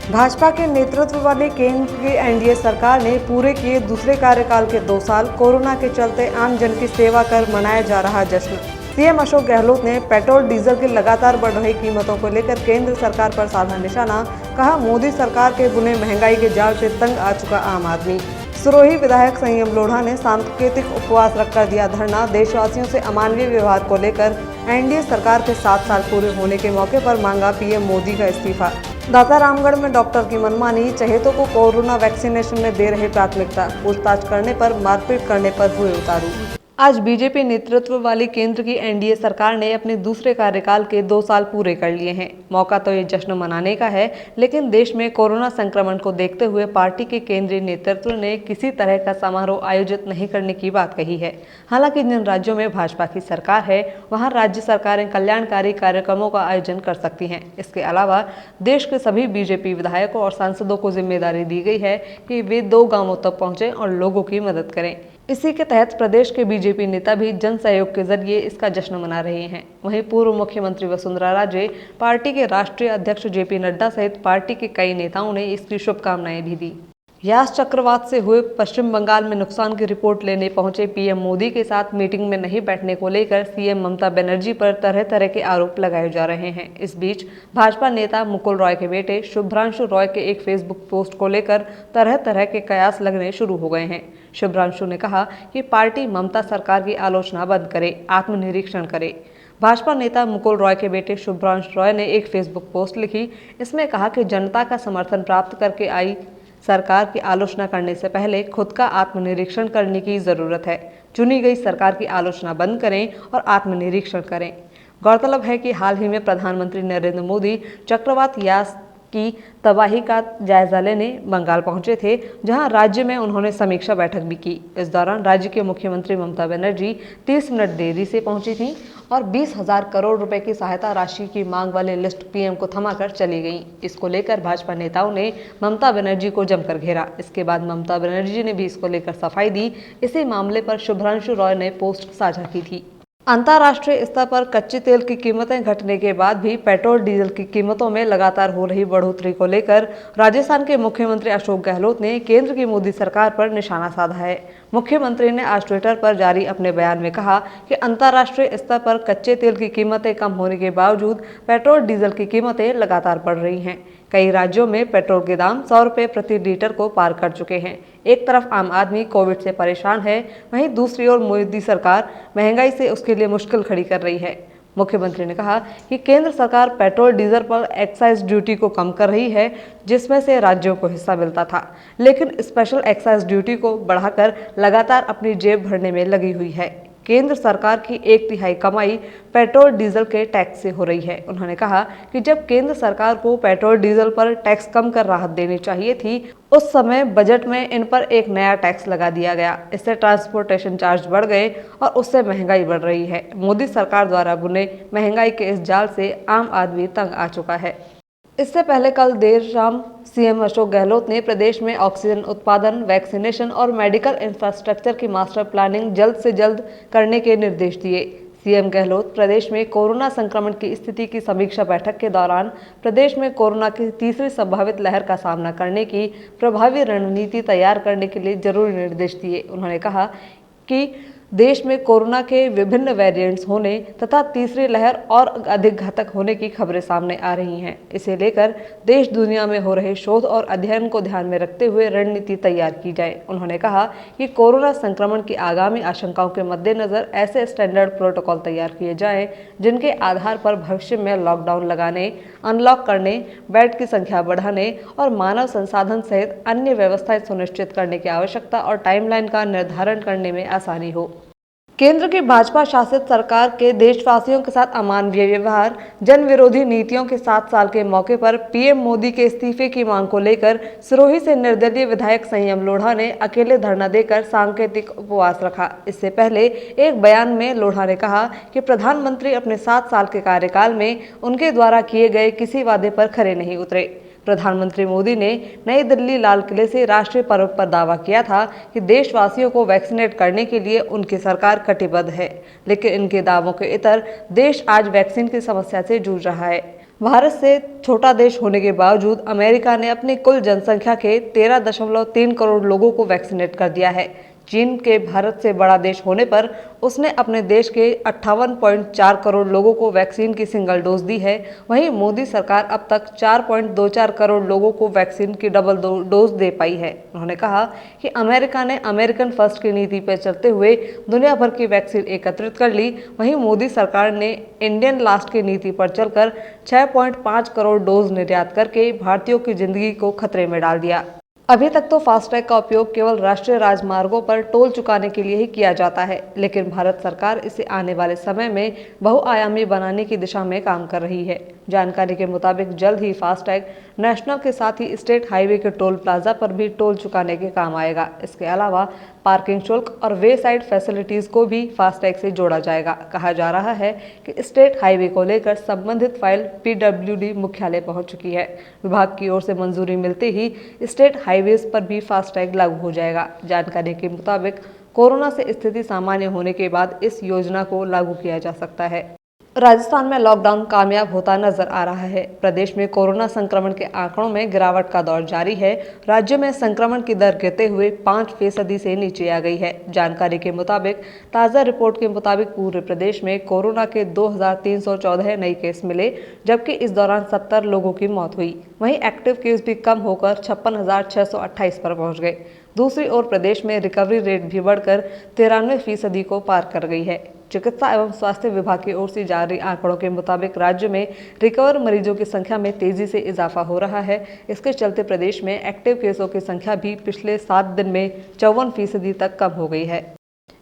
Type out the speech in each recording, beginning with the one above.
भाजपा के नेतृत्व वाली केंद्र की एनडीए सरकार ने पूरे किए दूसरे कार्यकाल के 2 साल। कोरोना के चलते आम जन की सेवा कर मनाया जा रहा जश्न। सीएम अशोक गहलोत ने पेट्रोल डीजल की लगातार बढ़ रही कीमतों को लेकर केंद्र सरकार पर साधा निशाना। कहा, मोदी सरकार के बुने महंगाई के जाल से तंग आ चुका आम आदमी। सिरोही विधायक संयम लोढ़ा ने सांकेतिक उपवास रखकर दिया धरना। देशवासियों से अमानवीय व्यवहार को लेकर एनडीए सरकार के 7 साल पूरे होने के मौके पर मांगा पीएम मोदी का इस्तीफा। दाता रामगढ़ में डॉक्टर की मनमानी, चहेतों को कोरोना वैक्सीनेशन में दे रहे प्राथमिकता, पूछताछ करने पर मारपीट करने पर हुए उतारू। आज बीजेपी नेतृत्व वाली केंद्र की एनडीए सरकार ने अपने दूसरे कार्यकाल के 2 साल पूरे कर लिए हैं। मौका तो ये जश्न मनाने का है, लेकिन देश में कोरोना संक्रमण को देखते हुए पार्टी के केंद्रीय नेतृत्व ने किसी तरह का समारोह आयोजित नहीं करने की बात कही है। हालांकि जिन राज्यों में भाजपा की सरकार है, वहां राज्य सरकारें कल्याणकारी कार्यक्रमों का आयोजन कर सकती हैं। इसके अलावा देश के सभी बीजेपी विधायकों और सांसदों को जिम्मेदारी दी गई है कि वे 2 गांवों तक पहुंचे और लोगों की मदद करें। इसी के तहत प्रदेश के बीजेपी नेता भी जन सहयोग के जरिए इसका जश्न मना रहे हैं। वहीं पूर्व मुख्यमंत्री वसुंधरा राजे, पार्टी के राष्ट्रीय अध्यक्ष जेपी नड्डा सहित पार्टी के कई नेताओं ने इसकी शुभकामनाएं भी दी। यास चक्रवात से हुए पश्चिम बंगाल में नुकसान की रिपोर्ट लेने पहुंचे पीएम मोदी के साथ मीटिंग में नहीं बैठने को लेकर सीएम ममता बनर्जी पर तरह तरह के आरोप लगाए जा रहे हैं। इस बीच भाजपा नेता मुकुल रॉय के बेटे शुभ्रांशु रॉय के एक फेसबुक पोस्ट को लेकर तरह तरह के कयास लगने शुरू हो गए हैं। शुभ्रांशु ने कहा कि पार्टी ममता सरकार की आलोचना बंद करे, आत्मनिरीक्षण करे। भाजपा नेता मुकुल रॉय के बेटे शुभ्रांशु रॉय ने एक फेसबुक पोस्ट लिखी। इसमें कहा कि जनता का समर्थन प्राप्त करके आई सरकार की आलोचना करने से पहले खुद का आत्मनिरीक्षण करने की जरूरत है। चुनी गई सरकार की आलोचना बंद करें और आत्मनिरीक्षण करें। गौरतलब है कि हाल ही में प्रधानमंत्री नरेंद्र मोदी चक्रवात यास की तबाही का जायजा लेने बंगाल पहुंचे थे, जहां राज्य में उन्होंने समीक्षा बैठक भी की। इस दौरान राज्य के मुख्यमंत्री ममता बनर्जी 30 मिनट देरी से पहुंची थीं और 20,000 करोड़ रुपए की सहायता राशि की मांग वाले लिस्ट पीएम को थमाकर चली गईं। इसको लेकर भाजपा नेताओं ने ममता बनर्जी को जमकर घेरा। इसके बाद ममता बनर्जी ने भी इसको लेकर सफाई दी। इसी मामले पर शुभ्रांशु रॉय ने पोस्ट साझा की थी। अंतर्राष्ट्रीय स्तर पर कच्चे तेल की कीमतें घटने के बाद भी पेट्रोल डीजल की कीमतों में लगातार हो रही बढ़ोतरी को लेकर राजस्थान के मुख्यमंत्री अशोक गहलोत ने केंद्र की मोदी सरकार पर निशाना साधा है। मुख्यमंत्री ने आज ट्विटर पर जारी अपने बयान में कहा कि अंतर्राष्ट्रीय स्तर पर कच्चे तेल की कीमतें कम होने के बावजूद पेट्रोल डीजल की कीमतें लगातार बढ़ रही हैं। कई राज्यों में पेट्रोल के दाम 100 रुपये प्रति लीटर को पार कर चुके हैं। एक तरफ आम आदमी कोविड से परेशान है, वहीं दूसरी ओर मोदी सरकार महंगाई से उसके लिए मुश्किल खड़ी कर रही है। मुख्यमंत्री ने कहा कि केंद्र सरकार पेट्रोल डीजल पर एक्साइज ड्यूटी को कम कर रही है, जिसमें से राज्यों को हिस्सा मिलता था, लेकिन स्पेशल एक्साइज ड्यूटी को बढ़ाकर लगातार अपनी जेब भरने में लगी हुई है। केंद्र सरकार की 1/3 कमाई पेट्रोल डीजल के टैक्स से हो रही है। उन्होंने कहा कि जब केंद्र सरकार को पेट्रोल डीजल पर टैक्स कम कर राहत देनी चाहिए थी, उस समय बजट में इन पर एक नया टैक्स लगा दिया गया। इससे ट्रांसपोर्टेशन चार्ज बढ़ गए और उससे महंगाई बढ़ रही है। मोदी सरकार द्वारा बुने महंगाई के इस जाल से आम आदमी तंग आ चुका है। इससे पहले कल देर शाम सीएम अशोक गहलोत ने प्रदेश में ऑक्सीजन उत्पादन, वैक्सीनेशन और मेडिकल इंफ्रास्ट्रक्चर की मास्टर प्लानिंग जल्द से जल्द करने के निर्देश दिए। सीएम गहलोत प्रदेश में कोरोना संक्रमण की स्थिति की समीक्षा बैठक के दौरान प्रदेश में कोरोना की तीसरी संभावित लहर का सामना करने की प्रभावी रणनीति तैयार करने के लिए जरूरी निर्देश दिए। उन्होंने कहा कि देश में कोरोना के विभिन्न वेरिएंट्स होने तथा तीसरी लहर और अधिक घातक होने की खबरें सामने आ रही हैं। इसे लेकर देश दुनिया में हो रहे शोध और अध्ययन को ध्यान में रखते हुए रणनीति तैयार की जाए। उन्होंने कहा कि कोरोना संक्रमण की आगामी आशंकाओं के मद्देनजर ऐसे स्टैंडर्ड प्रोटोकॉल तैयार किए जाएं, जिनके आधार पर भविष्य में लॉकडाउन लगाने, अनलॉक करने, बेड की संख्या बढ़ाने और मानव संसाधन सहित अन्य व्यवस्थाएं सुनिश्चित करने की आवश्यकता और टाइमलाइन का निर्धारण करने में आसानी हो। केंद्र की भाजपा शासित सरकार के देशवासियों के साथ अमानवीय व्यवहार, जन विरोधी नीतियों के 7 साल के मौके पर पीएम मोदी के इस्तीफे की मांग को लेकर सिरोही से निर्दलीय विधायक संयम लोढ़ा ने अकेले धरना देकर सांकेतिक उपवास रखा। इससे पहले एक बयान में लोढ़ा ने कहा कि प्रधानमंत्री अपने 7 साल के कार्यकाल में उनके द्वारा किए गए किसी वादे पर खरे नहीं उतरे। प्रधानमंत्री मोदी ने नई दिल्ली लाल किले से राष्ट्रीय पर्व पर दावा किया था कि देशवासियों को वैक्सीनेट करने के लिए उनकी सरकार कटिबद्ध है, लेकिन इनके दावों के इतर देश आज वैक्सीन की समस्या से जूझ रहा है। भारत से छोटा देश होने के बावजूद अमेरिका ने अपनी कुल जनसंख्या के 13.3 करोड़ लोगों को वैक्सीनेट कर दिया है। चीन के भारत से बड़ा देश होने पर उसने अपने देश के 58.4 करोड़ लोगों को वैक्सीन की सिंगल डोज दी है। वहीं मोदी सरकार अब तक 4.24 करोड़ लोगों को वैक्सीन की डबल डोज दे पाई है। उन्होंने कहा कि अमेरिका ने अमेरिकन फर्स्ट की नीति पर चलते हुए दुनिया भर की वैक्सीन एकत्रित कर ली। वहीं मोदी सरकार ने इंडियन लास्ट की नीति पर चलकर 6.5 करोड़ डोज निर्यात करके भारतीयों की जिंदगी को खतरे में डाल दिया। अभी तक तो फास्टैग का उपयोग केवल राष्ट्रीय राजमार्गों पर टोल चुकाने के लिए ही किया जाता है, लेकिन भारत सरकार इसे आने वाले समय में बहुआयामी बनाने की दिशा में काम कर रही है। जानकारी के मुताबिक जल्द ही फास्टैग नेशनल के साथ ही स्टेट हाईवे के टोल प्लाजा पर भी टोल चुकाने के काम आएगा। इसके अलावा पार्किंग शुल्क और वे साइड फैसिलिटीज को भी फास्टैग से जोड़ा जाएगा। कहा जा रहा है कि स्टेट हाईवे को लेकर संबंधित फाइल PWD मुख्यालय पहुंच चुकी है। विभाग की ओर से मंजूरी मिलते ही स्टेट हाईवेज पर भी फास्टैग लागू हो जाएगा। जानकारी के मुताबिक कोरोना से स्थिति सामान्य होने के बाद इस योजना को लागू किया जा सकता है। राजस्थान में लॉकडाउन कामयाब होता नजर आ रहा है। प्रदेश में कोरोना संक्रमण के आंकड़ों में गिरावट का दौर जारी है। राज्य में संक्रमण की दर गिरते हुए 5% से नीचे आ गई है। जानकारी के मुताबिक ताज़ा रिपोर्ट के मुताबिक पूरे प्रदेश में कोरोना के 2314 नए केस मिले, जबकि इस दौरान 70 लोगों की मौत हुई। वहीं एक्टिव केस भी कम होकर 56,628 पर पहुंच गए। दूसरी ओर प्रदेश में रिकवरी रेट भी बढ़कर 93% को पार कर गई है। चिकित्सा एवं स्वास्थ्य विभाग की ओर से जारी आंकड़ों के मुताबिक राज्य में रिकवर मरीजों की संख्या में तेजी से इजाफा हो रहा है। इसके चलते प्रदेश में एक्टिव केसों की संख्या भी पिछले 7 दिन में 54% तक कम हो गई है।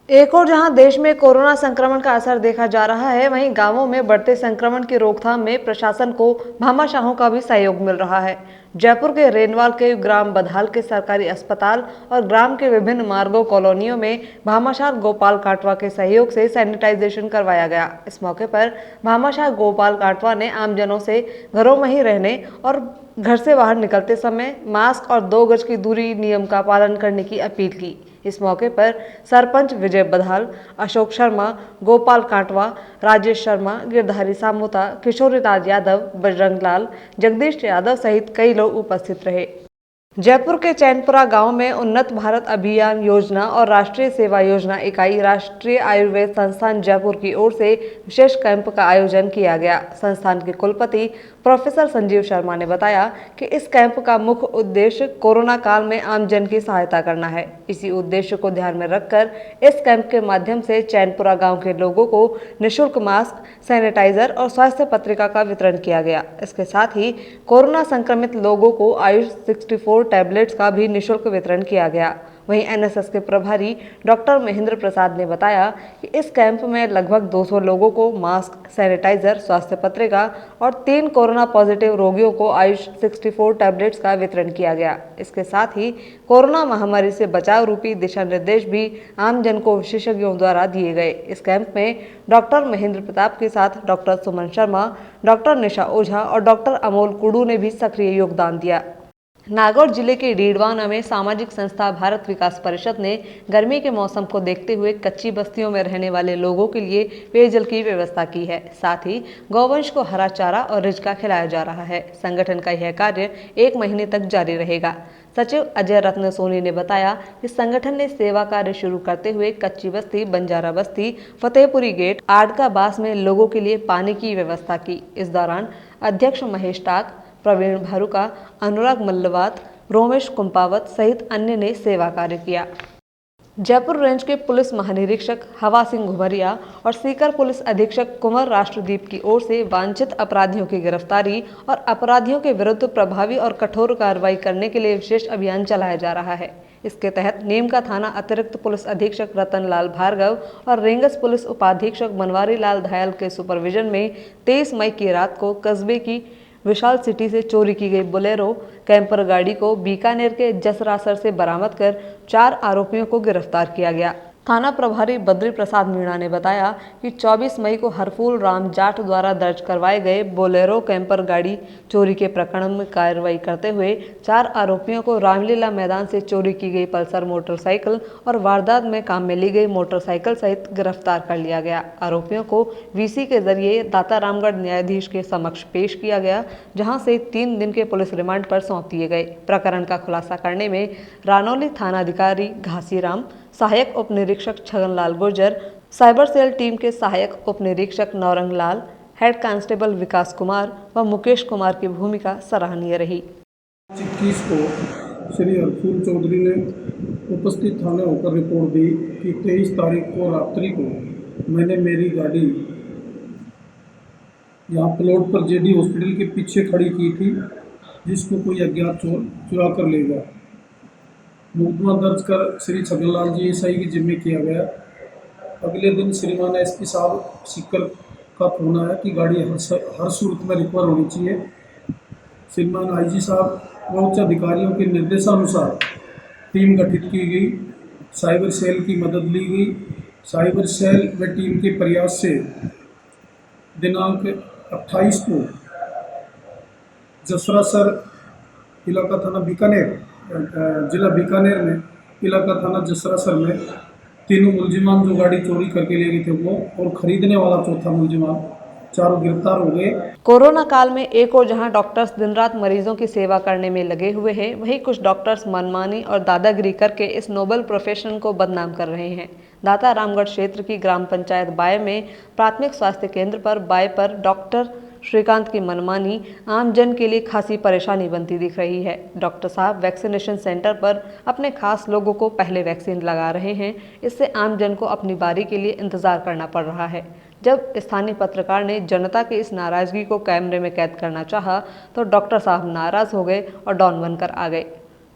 एक और जहां देश में कोरोना संक्रमण का असर देखा जा रहा है, वहीं गांवों में बढ़ते संक्रमण की रोकथाम में प्रशासन को भामाशाहों का भी सहयोग मिल रहा है। जयपुर के रेनवाल के ग्राम बधाल के सरकारी अस्पताल और ग्राम के विभिन्न मार्गों कॉलोनियों में भामाशाह गोपाल काटवा के सहयोग से सैनिटाइजेशन करवाया गया। इस मौके पर भामाशाह गोपाल काटवा ने आमजनों से घरों में ही रहने और घर से बाहर निकलते समय मास्क और 2 गज की दूरी नियम का पालन करने की अपील की। इस मौके पर सरपंच विजय बधाल, अशोक शर्मा, गोपाल काटवा, राजेश शर्मा, गिरधारी सामोता, किशोरी राज यादव, बजरंग लाल, जगदीश यादव सहित कई लोग उपस्थित रहे। जयपुर के चैनपुरा गांव में उन्नत भारत अभियान योजना और राष्ट्रीय सेवा योजना इकाई राष्ट्रीय आयुर्वेद संस्थान जयपुर की ओर से विशेष कैंप का आयोजन किया गया। संस्थान के कुलपति प्रोफेसर संजीव शर्मा ने बताया कि इस कैंप का मुख्य उद्देश्य कोरोना काल में आमजन की सहायता करना है। इसी उद्देश्य को ध्यान में रखकर इस कैंप के माध्यम से चैनपुरा गाँव के लोगों को निःशुल्क मास्क, सैनिटाइजर और स्वास्थ्य पत्रिका का वितरण किया गया। इसके साथ ही कोरोना संक्रमित लोगों को आयुष 64 टैबलेट्स का भी निःशुल्क वितरण किया गया। वहीं एनएसएस के प्रभारी डॉक्टर महेंद्र प्रसाद ने बताया कि इस कैंप में लगभग 200 लोगों को मास्क, सैनिटाइजर, स्वास्थ्य पत्रिका और 3 कोरोना पॉजिटिव रोगियों को आयुष 64 टैबलेट्स का वितरण किया गया। इसके साथ ही कोरोना महामारी से बचाव रूपी दिशा निर्देश भी आमजन को विशेषज्ञों द्वारा दिए गए। इस कैंप में डॉक्टर महेंद्र प्रताप के साथ डॉक्टर सुमन शर्मा, डॉक्टर निशा ओझा और डॉक्टर अमोल कुडू ने भी सक्रिय योगदान दिया। नागौर जिले के डीडवाना में सामाजिक संस्था भारत विकास परिषद ने गर्मी के मौसम को देखते हुए कच्ची बस्तियों में रहने वाले लोगों के लिए पेयजल की व्यवस्था की है। साथ ही गौवंश को हरा चारा और रिजका खिलाया जा रहा है। संगठन का यह कार्य 1 महीने तक जारी रहेगा। सचिव अजय रत्न सोनी ने बताया कि संगठन ने सेवा कार्य शुरू करते हुए कच्ची बस्ती, बंजारा बस्ती, फतेहपुरी गेट, आडका बास में लोगों के लिए पानी की व्यवस्था की। इस दौरान अध्यक्ष महेश टाक, प्रवीण भारुका, अनुराग मल्लवात, रोमेश कुंपावत सहित अन्य ने सेवा कार्य किया। जयपुर रेंज के पुलिस महानिरीक्षक हवा सिंह घुमरिया और सीकर पुलिस अधीक्षक कुंवर राष्ट्रदीप की ओर से वांछित अपराधियों की गिरफ्तारी और अपराधियों के विरुद्ध प्रभावी और कठोर कार्रवाई करने के लिए विशेष अभियान चलाया जा रहा है। इसके तहत नीमका थाना अतिरिक्त पुलिस अधीक्षक रतन लाल भार्गव और रेंगस पुलिस उपाधीक्षक बनवारी लाल धायल के सुपरविजन में 23 मई की रात को कस्बे की विशाल सिटी से चोरी की गई बोलेरो कैंपर गाड़ी को बीकानेर के जसरासर से बरामद कर 4 आरोपियों को गिरफ्तार किया गया। थाना प्रभारी बद्री प्रसाद मीणा ने बताया कि 24 मई को हरफूल राम जाट द्वारा दर्ज करवाए गए बोलेरो कैंपर गाड़ी चोरी के प्रकरण में कार्रवाई करते हुए 4 आरोपियों को रामलीला मैदान से चोरी की गई पल्सर मोटरसाइकिल और वारदात में काम में ली गई मोटरसाइकिल सहित गिरफ्तार कर लिया गया। आरोपियों को वीसी के जरिए दाता रामगढ़ न्यायाधीश के समक्ष पेश किया गया, जहां से 3 दिन के पुलिस रिमांड पर सौंप दिए गए। प्रकरण का खुलासा करने में रानौली थानाधिकारी घासीराम, सहायक उप निरीक्षक Chhaganlal Gurjar, cyber cell team के सहायक उप निरीक्षक नौरंग लाल, हेड कांस्टेबल विकास कुमार व मुकेश कुमार की भूमिका सराहनीय रही। 21 को श्री हरफूल चौधरी ने उपस्थित थाने होकर रिपोर्ट दी कि 23 तारीख को रात्रि को मैंने मेरी गाड़ी यहाँ प्लॉट पर जेडी हॉस्पिटल के पीछे खड़ी की थी, जिसको कोई अज्ञात चोर चुरा कर ले गया। मुकदमा दर्ज कर श्री छगनलाल जी एसआई के जिम्मे किया गया। अगले दिन श्रीमान एसपी साहब सीकर का फोन आया कि गाड़ी हर सूरत में रिकवर होनी चाहिए। श्रीमान आईजी साहब व उच्च अधिकारियों के निर्देशानुसार टीम गठित की गई, साइबर सेल की मदद ली गई। साइबर सेल व टीम के प्रयास से दिनांक 28 को जसरासर इलाका थाना बीकानेर, जिला बीकानेर में इलाका थाना जसरासर में तीनों मुलजिमान जो गाड़ी चोरी करके ले गए थे वो और खरीदने वाला चौथा मुलजिमान, चारों गिरफ्तार हो गए। कोरोना काल में एक और जहां डॉक्टर्स दिन रात मरीजों की सेवा करने में लगे हुए हैं, वहीं कुछ डॉक्टर्स मनमानी और दादागिरी करके इस नोबल प्रोफेशन को बदनाम कर रहे हैं। दाता रामगढ़ क्षेत्र की ग्राम पंचायत बाय में प्राथमिक स्वास्थ्य केंद्र पर बाय पर डॉक्टर श्रीकांत की मनमानी आम जन के लिए खासी परेशानी बनती दिख रही है। डॉक्टर साहब वैक्सीनेशन सेंटर पर अपने खास लोगों को पहले वैक्सीन लगा रहे हैं, इससे आम जन को अपनी बारी के लिए इंतजार करना पड़ रहा है। जब स्थानीय पत्रकार ने जनता की इस नाराजगी को कैमरे में कैद करना चाहा तो डॉक्टर साहब नाराज हो गए और डॉन बनकर आ गए।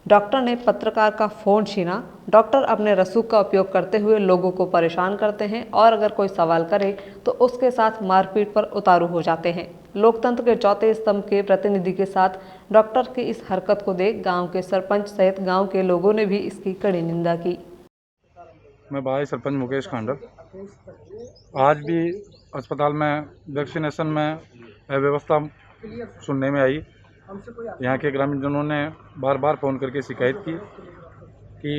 डॉक्टर ने पत्रकार का फोन छीना। डॉक्टर अपने रसूख का उपयोग करते हुए लोगों को परेशान करते हैं और अगर कोई सवाल करे तो उसके साथ मारपीट पर उतारू हो जाते हैं। लोकतंत्र के चौथे स्तंभ के प्रतिनिधि के साथ डॉक्टर की इस हरकत को देख गांव के सरपंच सहित गांव के लोगों ने भी इसकी कड़ी निंदा की। मैं भाई सरपंच मुकेश खांडर। आज भी अस्पताल में वैक्सीनेशन में अव्यवस्था सुनने में आई। यहाँ के ग्रामीणजनों ने बार बार फ़ोन करके शिकायत की कि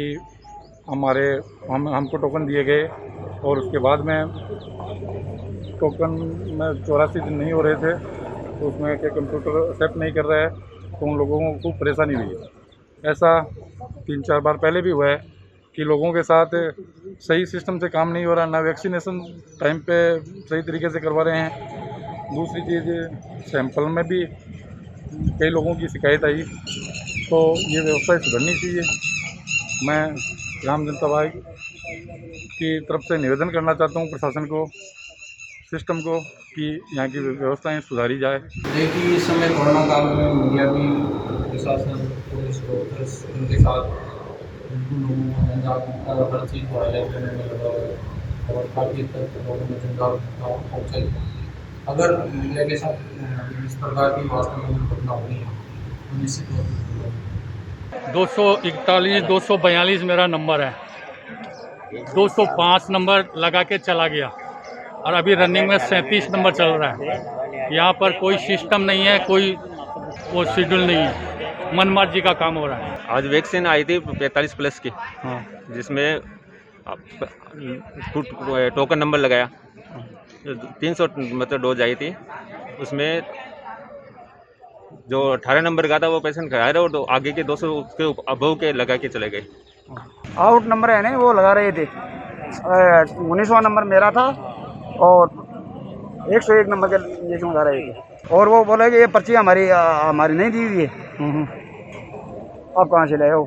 हमको टोकन दिए गए और उसके बाद में टोकन में 84 दिन नहीं हो रहे थे, तो उसमें के कंप्यूटर एक्सेप्ट नहीं कर रहा है, तो उन लोगों को खूब परेशानी हुई है। ऐसा 3-4 बार पहले भी हुआ है कि लोगों के साथ सही सिस्टम से काम नहीं हो रहा, ना वैक्सीनेशन टाइम पे सही तरीके से करवा रहे हैं। दूसरी चीज़, सैंपल में भी कई लोगों की शिकायत आई, तो ये व्यवस्था सुधरनी चाहिए। मैं ग्राम जनता पार्टी की तरफ से निवेदन करना चाहता हूँ प्रशासन को, सिस्टम को, कि यहाँ की व्यवस्थाएं सुधारी जाए। देखिए, इस समय कोरोना काल में मीडिया भी, प्रशासन, पुलिस, डॉक्टर्स, उनके साथ लोगों को हर चीज़ वायरल करने में लगा हुआ है और काफ़ी हद तक लोगों में जनजागरूकता पहुँचाई। अगर मीडिया के साथ इस प्रकार की वास्तव में घटना होनी है तो निश्चित तौर 241 242 मेरा नंबर है, 205 नंबर लगा के चला गया और अभी रनिंग में 37 नंबर चल रहा है। यहाँ पर कोई सिस्टम नहीं है, कोई वो शेड्यूल नहीं है, मनमर्जी का काम हो रहा है। आज वैक्सीन आई थी 45 प्लस की, जिसमें टोकन नंबर लगाया, 300 मतलब डोज आई थी। उसमें जो 18 नंबर का था वो पेशेंट खड़ा है और आगे के 200 उसके अबव के लगा के चले गए। आउट नंबर है ना, वो लगा रहे थे। 19वां नंबर मेरा था और 101 नंबर के इंजेक्शन लगा रहे थे और वो बोले कि ये पर्ची हमारी नहीं दी हुई है, आप कहाँ से लाए हो।